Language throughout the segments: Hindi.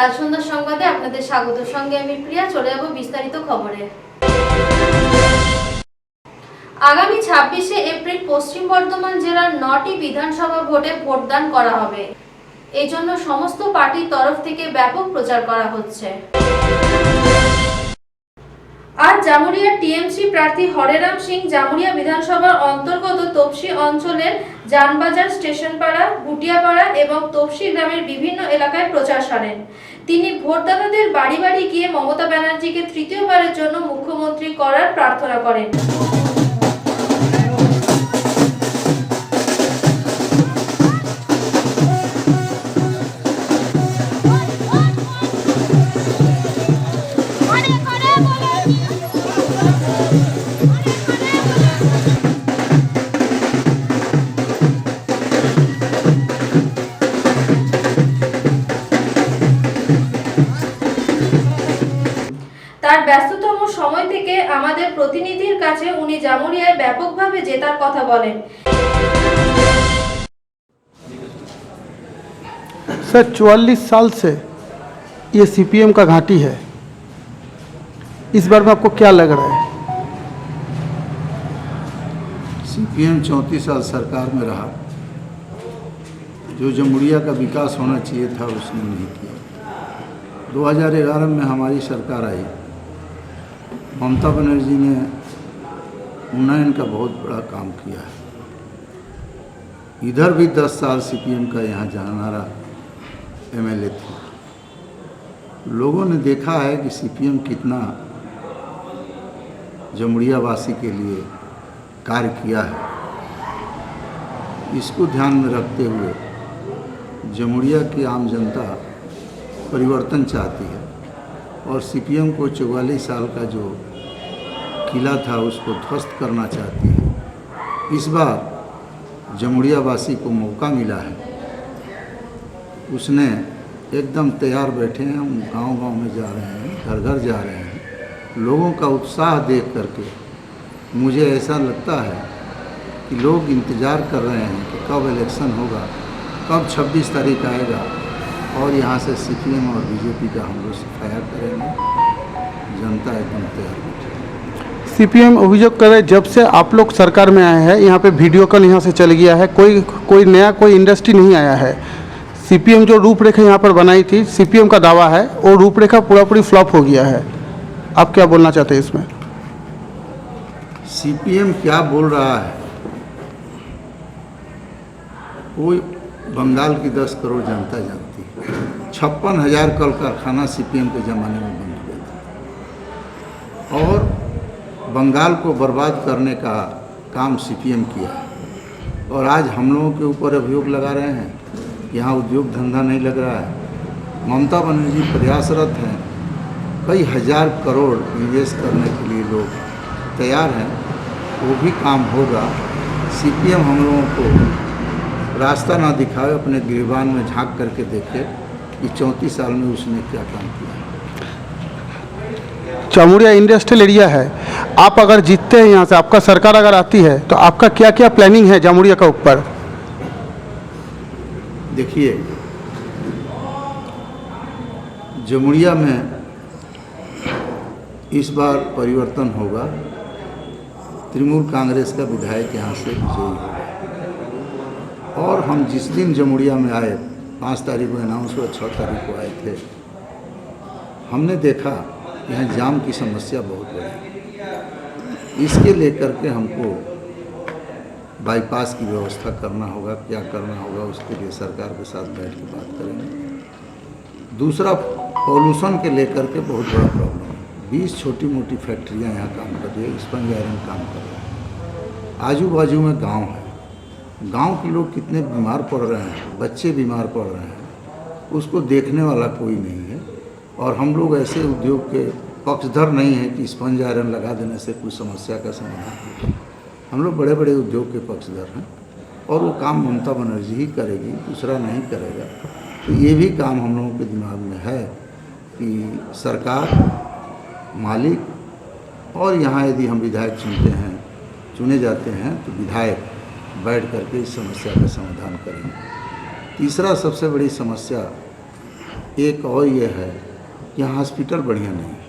রাজ সন্ধ্যার সংবাদে আপনাদের স্বাগত। সঙ্গে আমি প্রিয়া। চলে যাব বিস্তারিত খবরে। আগামী 26শে এপ্রিল পশ্চিম বর্ধমান জেলার 9টি বিধানসভা ভোটে ভোটদান করা হবে। এই জন্য সমস্ত পার্টির তরফ থেকে ব্যাপক প্রচার করা হচ্ছে। আজ জামুরিয়ার টিএমসি প্রার্থী হরেরাম সিং জামুরিয়া বিধানসভার অন্তর্গত তপসি অঞ্চলের জানবাজার, স্টেশনপাড়া, গুটিয়াপাড়া এবং তপসি গ্রামের বিভিন্ন এলাকায় প্রচার সারেন। তিনি ভোটদাতাদের বাড়ি বাড়ি গিয়ে মমতা ব্যানার্জিকে তৃতীয়বারের জন্য মুখ্যমন্ত্রী করার প্রার্থনা করেন। তার ব্যস্ততম সময় থেকে আমাদের প্রতিনিধির কাছে উনি জামুরিয়ায় ব্যাপকভাবে জেতার কথা বলেন। सर 44 साल से ये सीपीएम का घाटी है, इस बार में आपको क्या लग रहा है? सीपीएम 34 साल सरकार में रहा, जो जमुरिया का विकास होना चाहिए था उसने नहीं किया। 2011 में हमारी सरकार आई, ममता बनर्जी ने उन्नयन का बहुत बड़ा काम किया है। इधर भी 10 साल सीपीएम का यहाँ जानारा एमएलए थे। लोगों ने देखा है कि सीपीएम कितना जमुरिया वासी के लिए कार्य किया है। इसको ध्यान में रखते हुए जमुरिया की आम जनता परिवर्तन चाहती है और सीपीएम को 44 साल का जो किला था उसको ध्वस्त करना चाहती है। इस बार जमुरिया वासी को मौका मिला है, उसने एकदम तैयार बैठे हैं। हम गांव-गांव में जा रहे हैं, घर घर जा रहे हैं। लोगों का उत्साह देख करके मुझे ऐसा लगता है कि लोग इंतज़ार कर रहे हैं कि कब इलेक्शन होगा, कब 26 तारीख आएगा और यहाँ से सीपीएम और बीजेपी का हम लोग सफाया करेंगे। जनता एकदम तैयार बैठी। सीपीएम अभियोग करे जब से आप लोग सरकार में आए हैं, यहाँ पे वीडियो कॉल यहाँ से चल गया है, कोई नया कोई इंडस्ट्री नहीं आया है। सीपीएम जो रूपरेखा यहाँ पर बनाई थी, सीपीएम का दावा है, वो रूपरेखा पूरी फ्लॉप हो गया है। आप क्या बोलना चाहते हैं इसमें? सीपीएम क्या बोल रहा है वो बंगाल की 10 करोड़ जनता जानती है। 56,000 कल कारखाना सीपीएम के ज़माने में बंद हुए थे और बंगाल को बर्बाद करने का काम सीपीएम किया है। और आज हम लोगों के ऊपर अभियोग लगा रहे हैं कि यहाँ उद्योग धंधा नहीं लग रहा है। ममता बनर्जी प्रयासरत हैं, कई हजार करोड़ निवेश करने के लिए लोग तैयार हैं, वो भी काम होगा। सीपीएम हम लोगों को रास्ता ना दिखाए, अपने गिरबान में झांक करके देखे कि 34 साल में उसने क्या काम किया। जामुरिया इंडस्ट्रियल एरिया है, आप अगर जीतते हैं यहाँ से, आपका सरकार अगर आती है, तो आपका क्या क्या प्लानिंग है जामुरिया का ऊपर? देखिए, जमुरिया में इस बार परिवर्तन होगा। तृणमूल कांग्रेस का विधायक यहाँ से विजयी होगा और हम जिस दिन जमुरिया में आए, 5 तारीख को अनाउंस हुआ, 6 तारीख को आए थे, हमने देखा यहाँ जाम की समस्या बहुत बड़ी। इसके लेकर के हमको बाईपास की व्यवस्था करना होगा। क्या करना होगा उसके लिए सरकार के साथ बैठ के बात करेंगे। दूसरा, पॉल्यूशन के लेकर के बहुत बड़ा प्रॉब्लम है। 20 छोटी मोटी फैक्ट्रियाँ यहाँ काम कर रही है, स्पंज आयरन काम कर रहे हैं। आजू बाजू में गांव है, गांव के लोग कितने बीमार पड़ रहे हैं, बच्चे बीमार पड़ रहे हैं, उसको देखने वाला कोई नहीं है। और हम लोग ऐसे उद्योग के पक्षधर नहीं हैं कि स्पंज आयरन लगा देने से कोई समस्या का समाधान हो। हम लोग बड़े बड़े उद्योग के पक्षधर हैं और वो काम ममता बनर्जी ही करेगी, दूसरा नहीं करेगा। तो ये भी काम हम लोगों के दिमाग में है कि सरकार, मालिक और यहाँ यदि हम विधायक चुने जाते हैं तो विधायक बैठ करके इस समस्या का समाधान करेंगे। तीसरा सबसे बड़ी समस्या एक और ये है कि यहाँ हॉस्पिटल बढ़िया नहीं है।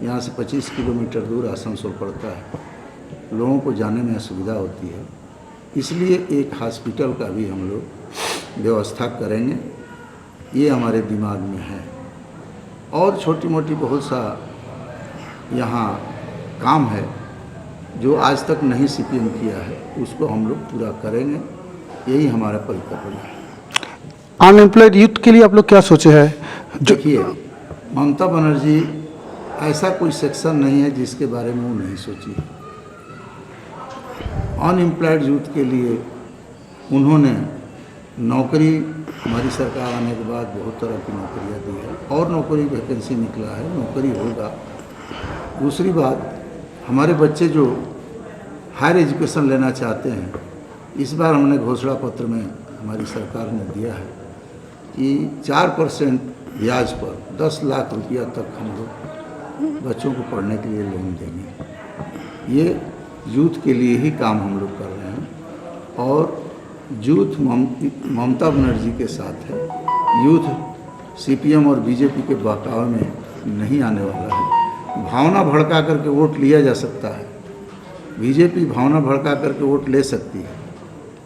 यहाँ से 25 किलोमीटर दूर आसनसोल पड़ता है, लोगों को जाने में असुविधा होती है, इसलिए एक हॉस्पिटल का भी हम लोग व्यवस्था करेंगे, ये हमारे दिमाग में है। और छोटी मोटी बहुत सा यहाँ काम है जो आज तक नहीं सीपीएम किया है, उसको हम लोग पूरा करेंगे, यही हमारा परिकल्पना है। अनएम्प्लॉयड यूथ के लिए आप लोग क्या सोचे हैं? देखिए, ममता बनर्जी ऐसा कोई सेक्शन नहीं है जिसके बारे में वो नहीं सोची। अनएम्प्लॉयड यूथ के लिए उन्होंने नौकरी, हमारी सरकार आने के बाद बहुत तरह की नौकरियां दी है और नौकरी वैकेंसी निकला है, नौकरी होगा। दूसरी बात, हमारे बच्चे जो हायर एजुकेशन लेना चाहते हैं, इस बार हमने घोषणा पत्र में हमारी सरकार ने दिया है कि 4% ब्याज पर 10 लाख रुपया तक हम लोग बच्चों को पढ़ने के लिए लोन देंगे। ये यूथ के लिए ही काम हम लोग कर रहे हैं और यूथ ममता बनर्जी के साथ है। यूथ सीपीएम और बीजेपी के बहकावे में नहीं आने वाला है। भावना भड़का करके वोट लिया जा सकता है, बीजेपी भावना भड़का करके वोट ले सकती है,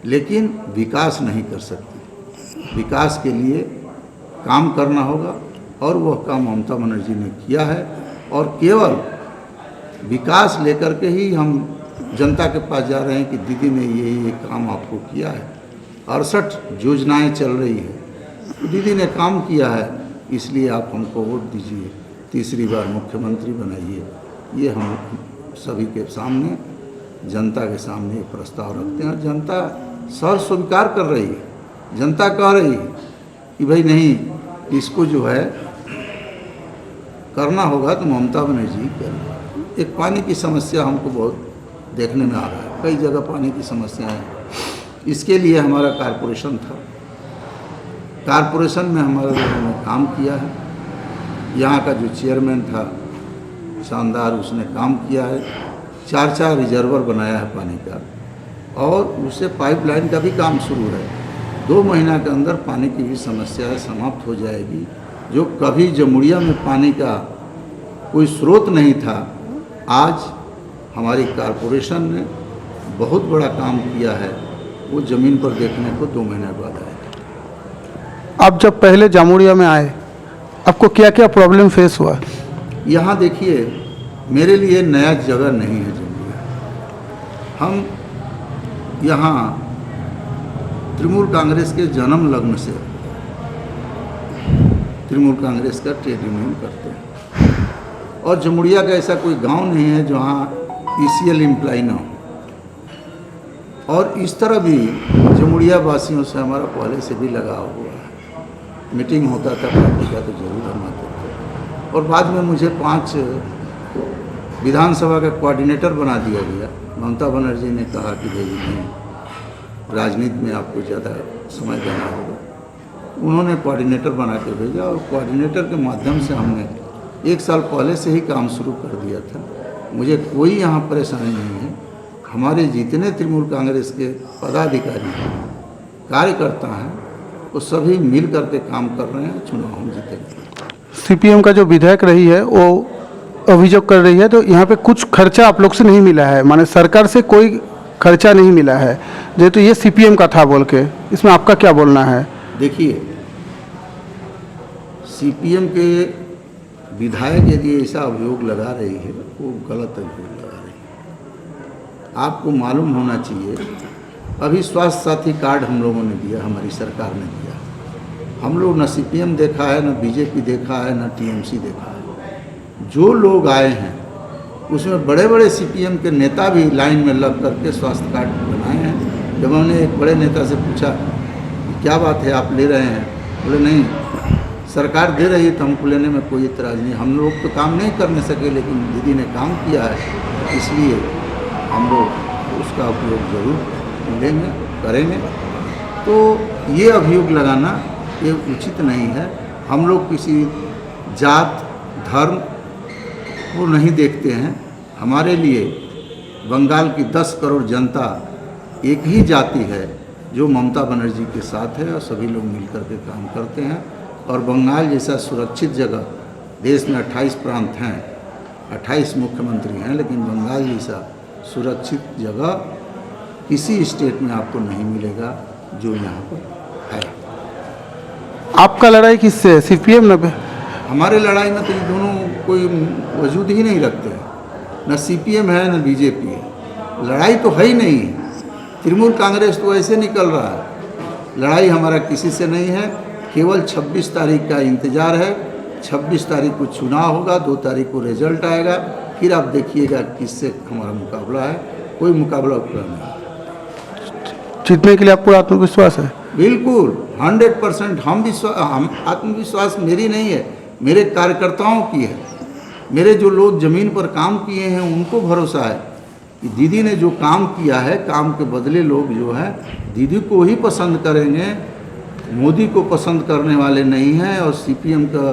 लेकिन विकास नहीं कर सकती। विकास के लिए काम करना होगा और वह काम ममता बनर्जी ने किया है और केवल विकास लेकर के ही हम जनता के पास जा रहे हैं कि दीदी ने ये काम आपको किया है। 68 योजनाएं चल रही है, तो दीदी ने काम किया है, इसलिए आप हमको वोट दीजिए, तीसरी बार मुख्यमंत्री बनाइए। ये हम सभी के सामने, जनता के सामने एक प्रस्ताव रखते हैं। जनता सर स्वीकार कर रही है, जनता कह रही है कि भाई नहीं, इसको जो है करना होगा तो ममता बनर्जी करें। एक पानी की समस्या हमको बहुत देखने में आ रहा है, कई जगह पानी की समस्या है। इसके लिए हमारा कारपोरेशन था, कारपोरेशन में हमारे लोगों ने काम किया है। यहाँ का जो चेयरमैन था शानदार, उसने काम किया है। 4 रिजर्वर बनाया है पानी का और उससे पाइपलाइन का भी काम शुरू है। 2 महीना के अंदर पानी की भी समस्या समाप्त हो जाएगी। जो कभी जमुड़िया में पानी का कोई स्रोत नहीं था, आज हमारी कारपोरेशन ने बहुत बड़ा काम किया है। वो ज़मीन पर देखने को 2 महीने बाद आएगा। आप जब पहले जामुड़िया में आए, आपको क्या क्या प्रॉब्लम फेस हुआ? यहाँ देखिए, मेरे लिए नया जगह नहीं है जमुड़िया। हम यहाँ तृणमूल कांग्रेस के जन्म लग्न से तृणमूल कांग्रेस का ट्रेड यूनियन करते हैं और जमुड़िया का ऐसा कोई गांव नहीं है जहाँ ईसीएल एम्प्लॉय ना हो। और इस तरह भी जमुड़िया वासियों से हमारा पहले से भी लगाव हुआ है। मीटिंग होता था पार्टी का तो जरूर हम आते थे और बाद में मुझे 5 विधानसभा का कोऑर्डिनेटर बना दिया गया। ममता बनर्जी ने कहा कि भाई नहीं, राजनीति में आपको ज़्यादा समय देना होगा। उन्होंने कोऑर्डिनेटर बना के भेजा और कोऑर्डिनेटर के माध्यम से हमने 1 साल पहले से ही काम शुरू कर दिया था। मुझे कोई यहाँ परेशानी नहीं है। हमारे जितने तृणमूल कांग्रेस के पदाधिकारी हैं, कार्यकर्ता हैं, वो सभी मिल करके काम कर रहे हैं। चुनाव हम जीतेंगे। सीपीएम का जो विधायक रही है वो अभियोग कर रही है, तो यहाँ पे कुछ खर्चा आप लोग से नहीं मिला है, माने सरकार से कोई खर्चा नहीं मिला है, जेहेतु ये सीपीएम का था बोल के, इसमें आपका क्या बोलना है? देखिए, सीपीएम के विधायक यदि ऐसा अभियोग लगा रही है, वो गलत अभियोग लगा रही है। आपको मालूम होना चाहिए, अभी स्वास्थ्य साथी कार्ड हम लोगों ने दिया, हमारी सरकार ने दिया। हम लोग न सीपीएम देखा है, न बीजेपी देखा है, न टीएमसी देखा है। जो लोग आए हैं उसमें बड़े बड़े सीपीएम के नेता भी लाइन में लग करके स्वास्थ्य कार्ड बनाए हैं। जब हमने एक बड़े नेता से पूछा कि क्या बात है आप ले रहे हैं, बोले नहीं, सरकार दे रही है तो हमको लेने में कोई इतराज़ नहीं। हम लोग तो काम नहीं करने सके, लेकिन दीदी ने काम किया है, इसलिए हम लोग उसका उपयोग ज़रूर लेंगे, करेंगे। तो ये अभियोग लगाना ये उचित नहीं है। हम लोग किसी जात धर्म को नहीं देखते हैं। हमारे लिए बंगाल की 10 करोड़ जनता एक ही जाति है जो ममता बनर्जी के साथ है और सभी लोग मिलकर के काम करते हैं। और बंगाल जैसा सुरक्षित जगह, देश में 28 प्रांत हैं, 28 मुख्यमंत्री हैं, लेकिन बंगाल जैसा सुरक्षित जगह किसी स्टेट में आपको नहीं मिलेगा जो यहाँ पर है। आपका लड़ाई किससे है, सीपीएम न? हमारे लड़ाई में तो ये दोनों कोई वजूद ही नहीं रखते हैं, न सीपीएम है न बीजेपी है। लड़ाई तो है ही नहीं। तृणमूल कांग्रेस तो ऐसे निकल रहा है। लड़ाई हमारा किसी से नहीं है, केवल 26 तारीख का इंतज़ार है। 26 तारीख को चुनाव होगा, 2 तारीख को रिजल्ट आएगा, फिर आप देखिएगा किससे हमारा मुकाबला है। कोई मुकाबला नहीं। जीतने के लिए आपको आत्मविश्वास है? बिल्कुल 100%। हम आत्मविश्वास मेरी नहीं है, मेरे कार्यकर्ताओं की है। मेरे जो लोग ज़मीन पर काम किए हैं उनको भरोसा है कि दीदी ने जो काम किया है, काम के बदले लोग जो है दीदी को ही पसंद करेंगे, मोदी को पसंद करने वाले नहीं हैं। और सीपीएम का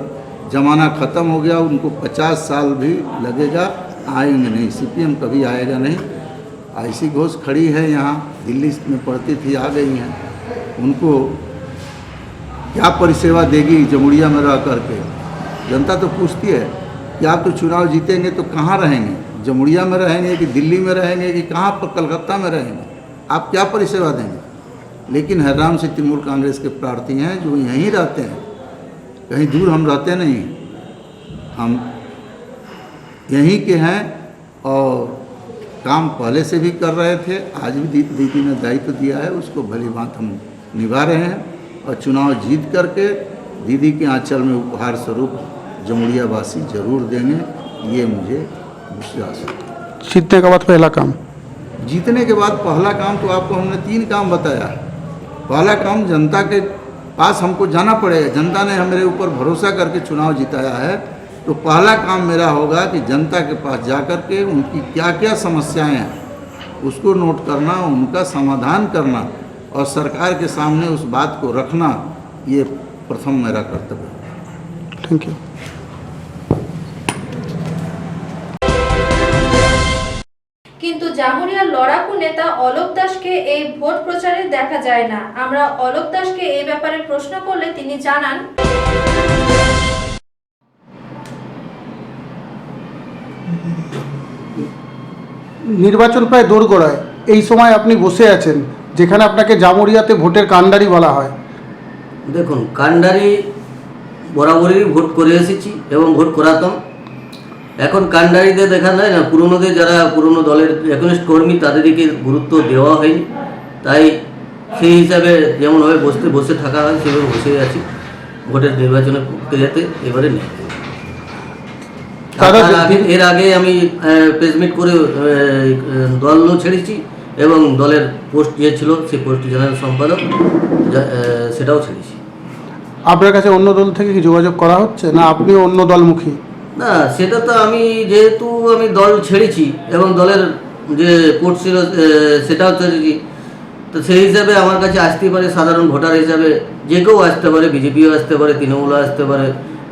ज़माना ख़त्म हो गया, उनको 50 साल भी लगेगा, आएंगे नहीं, सीपीएम कभी आएगा नहीं। ऐसी घोष खड़ी है यहाँ, दिल्ली में पढ़ती थी, आ गई हैं। उनको क्या परिसेवा देगी जमुड़िया में रह करके? जनता तो पूछती है कि आप तो चुनाव जीतेंगे तो कहाँ रहेंगे, जमुड़िया में रहेंगे कि दिल्ली में रहेंगे कि कहाँ पर कलकत्ता में रहेंगे, आप क्या परिसेवा देंगे? लेकिन हरराम से तृणमूल कांग्रेस के प्रार्थी हैं जो यहीं रहते हैं, कहीं दूर हम रहते नहीं, हम यहीं के हैं और काम पहले से भी कर रहे थे। आज भी दीदी ने दायित्व दिया है, उसको भली बात हम निभा रहे हैं और चुनाव जीत करके दीदी के आंचल में उपहार स्वरूप जमुड़िया वासी जरूर देंगे, ये मुझे विश्वास है। जीतने के बाद पहला काम? जीतने के बाद पहला काम तो आपको हमने 3 काम बताया है। पहला काम, जनता के पास हमको जाना पड़ेगा। जनता ने मेरे ऊपर भरोसा करके चुनाव जिताया है, तो पहला काम मेरा होगा कि जनता के पास जा कर के उनकी क्या क्या समस्याएं हैं उसको नोट करना, उनका समाधान करना और सरकार के सामने उस बात को रखना, ये प्रथम मेरा कर्तव्य है। Thank you. কিন্তু জামুরিয়ার লড়াকু নেতা অলোক দাসকে এই ভোট প্রচারে দেখা যায় না। আমরা অলোক দাসকে এই ব্যাপারে প্রশ্ন করলে তিনি জানান, নির্বাচন প্রায় দোরগোড়ায়, এই সময় আপনি বসে আছেন যেখানে আপনাকে জামুরিয়াতে ভোটের কাণ্ডারি বলা হয়। দেখুন, কাণ্ডারি বরাবরই ভোট করে এসেছি এবং ভোট করাতাম। এখন কাণ্ডারিদের দেখা যায় না, পুরনোদের যারা পুরনো দলের একনিষ্ঠ কর্মী তাদেরকে গুরুত্ব দেওয়া হয়নি। তাই সেই হিসাবে যেমনভাবে বসে থাকা হয় সেভাবে বসে আছি। ভোটের নির্বাচনের প্রক্রিয়াতে এবারে নেই। এর আগে আমি প্রেসমিট করে দলও ছেড়েছি এবং দলের পোস্ট যে ছিল সেই পোস্ট জেনারেল সম্পাদক সেটাও ছেড়েছি। আপনার কাছে অন্য দল থেকে কি যোগাযোগ করা হচ্ছে না আপনিও অন্য দলমুখী? না, সেটা তো আমি যেহেতু আমি দল ছেড়েছি এবং দলের যে পোস্ট ছিল সেটাও ছেড়েছি, তো সেই হিসাবে আমার কাছে আসতে পারে সাধারণ ভোটার হিসাবে যে কেউ আসতে পারে, বিজেপিও আসতে পারে, তৃণমূলও আসতে পারে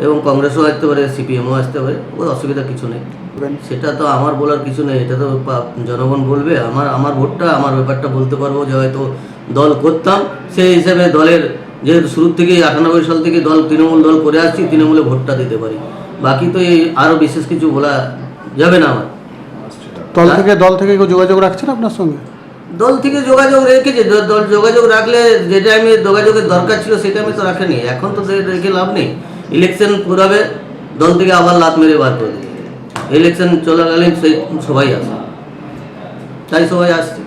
এবং কংগ্রেসও আসতে পারে, সিপিএমও আসতে পারে, ওর অসুবিধা কিছু নেই। সেটা তো আমার বলার কিছু নেই, এটা তো জনগণ বলবে। আমার ভোটটা, আমার ব্যাপারটা বলতে পারবো যে হয়তো দল করতাম, সেই হিসাবে দলের যেহেতু শুরু থেকে 98 সাল থেকে তৃণমূল দল করে আসছি, তৃণমূলে ভোটটা দিতে পারি। বাকি তো এই আরও বিশেষ কিছু বলা যাবে না আমার। দল থেকে কেউ যোগাযোগ রাখছেন আপনার সঙ্গে? দল থেকে যোগাযোগ রেখেছে, দল যোগাযোগ রাখলে যে টাইমে যোগাযোগের দরকার ছিল সেই টাইমে তো রাখেনি। এখন তো রেখে লাভ নেই। ইলেকশন পুরাবে, দল থেকে আবার লাত মেরে বার করে দেবে। ইলেকশন চলাকালীন সেই সবাই আসে, তাই সবাই আসছে।